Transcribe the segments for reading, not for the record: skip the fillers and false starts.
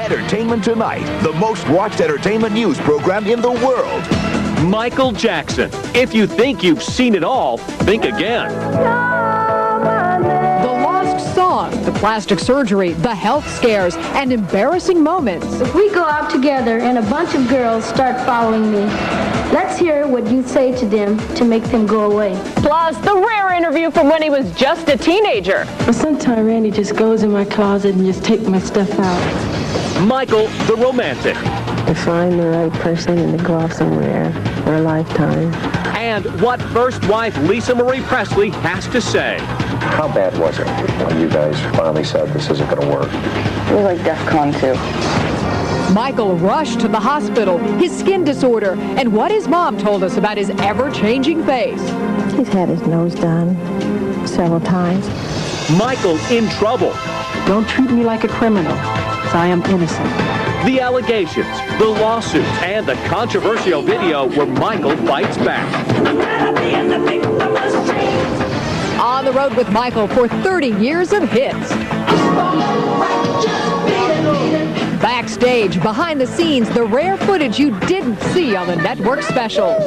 Entertainment Tonight, the most watched entertainment news program in the world. Michael Jackson. If you think you've seen it all, think again. The lost song, the plastic surgery, the health scares, and embarrassing moments. If we go out together and a bunch of girls start following me, let's hear what you say to them to make them go away. Plus, the rare interview from when he was just a teenager. Well, sometimes Randy just goes in my closet and just takes my stuff out. Michael, the romantic. To find the right person and to go off somewhere for a lifetime. And what first wife Lisa Marie Presley has to say. How bad was it when you guys finally said this isn't going to work? It was like DEFCON 2. Michael rushed to the hospital, his skin disorder, and what his mom told us about his ever-changing face. He's had his nose done several times. Michael in trouble. Don't treat me like a criminal, because I am innocent. The allegations, the lawsuits, and the controversial video where Michael fights back. On the road with Michael for 30 years of hits. Backstage, behind the scenes, the rare footage you didn't see on the network specials.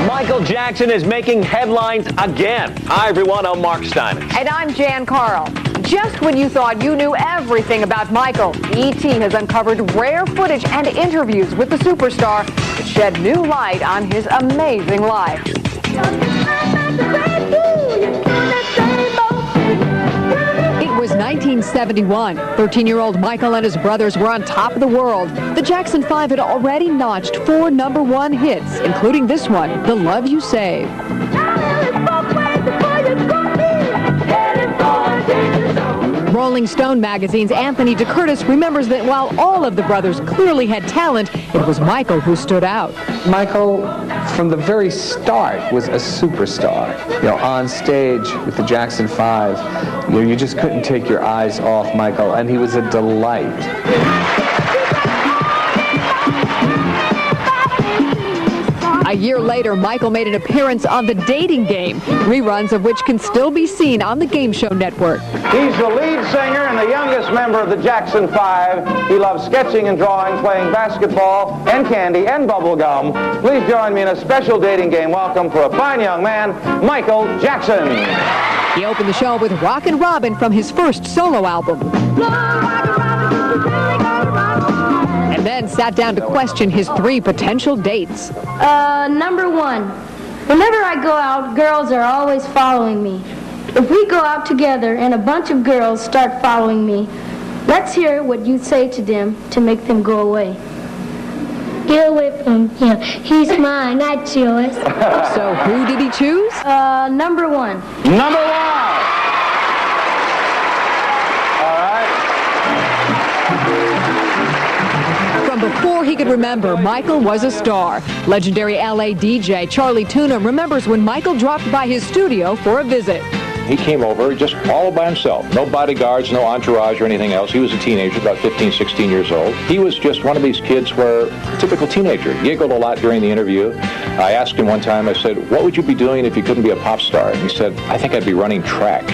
Michael Jackson is making headlines again. Hi, everyone. I'm Mark Steiner. And I'm Jan Carl. Just when you thought you knew everything about Michael, E.T. has uncovered rare footage and interviews with the superstar that shed new light on his amazing life. It was 1971. 13-year-old Michael and his brothers were on top of the world. The Jackson 5 had already notched 4 #1 hits, including this one, The Love You Save. Rolling Stone magazine's Anthony DeCurtis remembers that while all of the brothers clearly had talent, it was Michael who stood out. Michael, from the very start, was a superstar. You know, on stage with the Jackson 5, you just couldn't take your eyes off Michael, and he was a delight. A year later, Michael made an appearance on The Dating Game, reruns of which can still be seen on the Game Show Network. He's the lead singer and the youngest member of the Jackson 5. He loves sketching and drawing, playing basketball and candy and bubble gum. Please join me in a special dating game welcome for a fine young man, Michael Jackson. He opened the show with Rockin' Robin from his first solo album. And then sat down to question his 3 potential dates. Number 1. Whenever I go out, girls are always following me. If we go out together and a bunch of girls start following me, let's hear what you say to them to make them go away. Get away from him. He's mine, not yours. So who did he choose? Number 1. Number 1. Before he could remember, Michael was a star. Legendary LA DJ Charlie Tuna remembers when Michael dropped by his studio for a visit. He came over just all by himself. No bodyguards, no entourage or anything else. He was a teenager, about 15, 16 years old. He was just one of these kids where, typical teenager, giggled a lot during the interview. I asked him one time, I said, what would you be doing if you couldn't be a pop star? And he said, I think I'd be running track.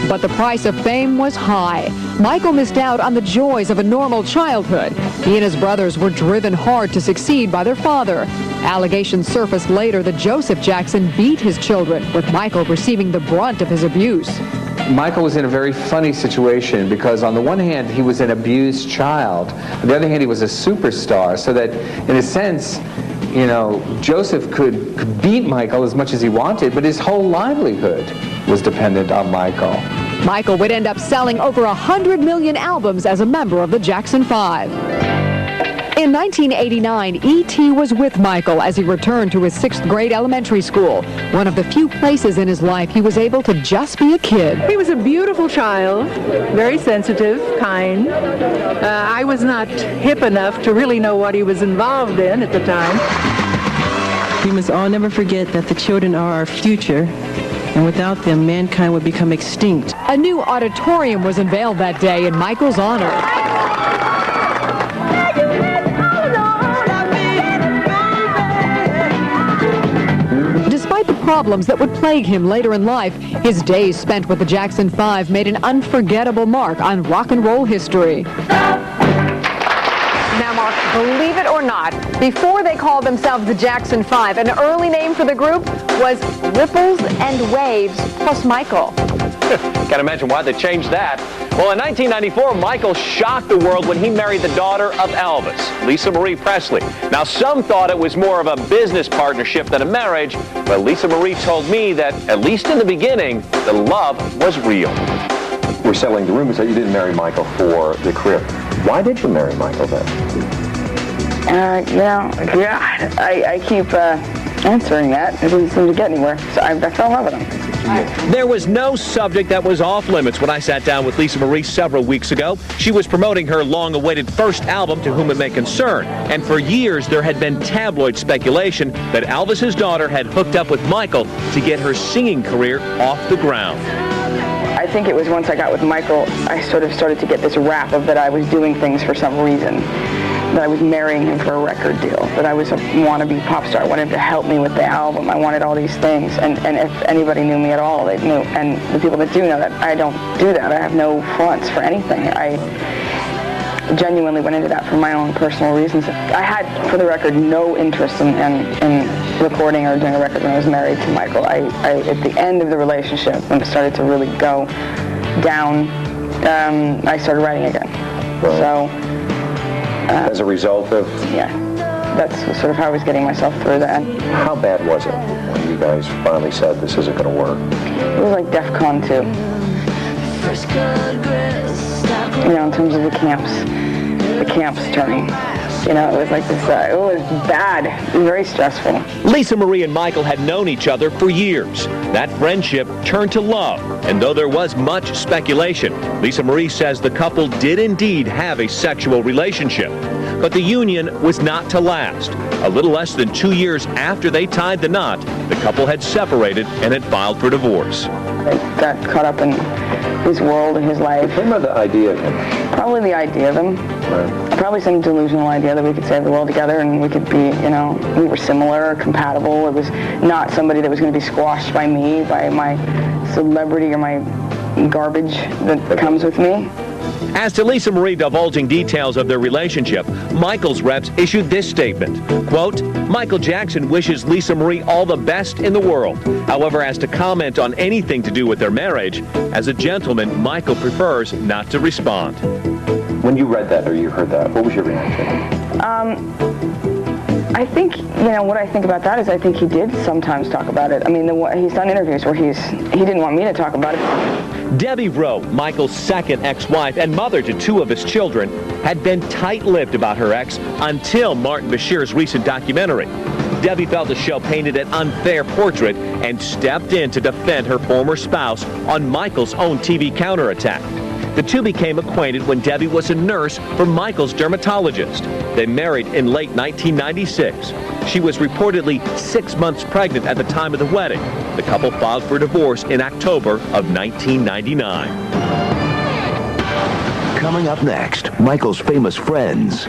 But the price of fame was high. Michael missed out on the joys of a normal childhood. He and his brothers were driven hard to succeed by their father. Allegations surfaced later that Joseph Jackson beat his children, with Michael receiving the brunt of his abuse. Michael was in a very funny situation because on the one hand, he was an abused child. On the other hand, he was a superstar, so that in a sense, you know, Joseph could beat Michael as much as he wanted, but his whole livelihood was dependent on Michael. Michael would end up selling over 100 million albums as a member of the Jackson 5. In 1989, E.T. was with Michael as he returned to his 6th grade elementary school, one of the few places in his life he was able to just be a kid. He was a beautiful child, very sensitive, kind. I was not hip enough to really know what he was involved in at the time. We must all never forget that the children are our future, and without them, mankind would become extinct. A new auditorium was unveiled that day in Michael's honor. problems that would plague him later in life, his days spent with the Jackson 5 made an unforgettable mark on rock and roll history. Now, Mark, believe it or not, before they called themselves the Jackson 5, an early name for the group was Ripples and Waves plus Michael. Can't imagine why they changed that. Well, in 1994, Michael shocked the world when he married the daughter of Elvis, Lisa Marie Presley. Now, some thought it was more of a business partnership than a marriage, but Lisa Marie told me that, at least in the beginning, the love was real. We're settling the rumors that you didn't marry Michael for the career. Why did you marry Michael then? I keep answering that. It didn't seem to get anywhere. So I fell in love with him. There was no subject that was off limits when I sat down with Lisa Marie several weeks ago. She was promoting her long-awaited first album, To Whom It May Concern. And for years, there had been tabloid speculation that Elvis's daughter had hooked up with Michael to get her singing career off the ground. I think it was once I got with Michael, I sort of started to get this rap of that I was doing things for some reason. That I was marrying him for a record deal, that I was a wannabe pop star. I wanted him to help me with the album. I wanted all these things. And if anybody knew me at all, they knew. And the people that do know that, I don't do that. I have no fronts for anything. I genuinely went into that for my own personal reasons. I had, for the record, no interest in recording or doing a record when I was married to Michael. I at the end of the relationship, when it started to really go down, I started writing again. Right. So. As a result of? Yeah, that's sort of how I was getting myself through that. How bad was it when you guys finally said this isn't going to work? It was like DEFCON 2. You know, in terms of the camps turning. You know, it was like this, it was bad. It was very stressful. Lisa Marie and Michael had known each other for years. That friendship turned to love. And though there was much speculation, Lisa Marie says the couple did indeed have a sexual relationship. But the union was not to last. A little less than 2 years after they tied the knot, the couple had separated and had filed for divorce. I got caught up in his world and his life. What about the idea of him? Probably the idea of him. Right. Probably some delusional idea that we could save the world together and we could be, you know, we were similar or compatible. It was not somebody that was going to be squashed by me, by my celebrity or my garbage that comes with me. As to Lisa Marie divulging details of their relationship, Michael's reps issued this statement, quote, Michael Jackson wishes Lisa Marie all the best in the world. However, as to comment on anything to do with their marriage, as a gentleman, Michael prefers not to respond. When you read that or you heard that, what was your reaction? I think, you know, what I think about that is I think he did sometimes talk about it. I mean, he's done interviews where he didn't want me to talk about it. Debbie Rowe, Michael's second ex-wife and mother to 2 of his children, had been tight-lipped about her ex until Martin Bashir's recent documentary. Debbie felt the show painted an unfair portrait and stepped in to defend her former spouse on Michael's own TV counterattack. The two became acquainted when Debbie was a nurse for Michael's dermatologist. They married in late 1996. She was reportedly 6 months pregnant at the time of the wedding. The couple filed for divorce in October of 1999. Coming up next, Michael's famous friends.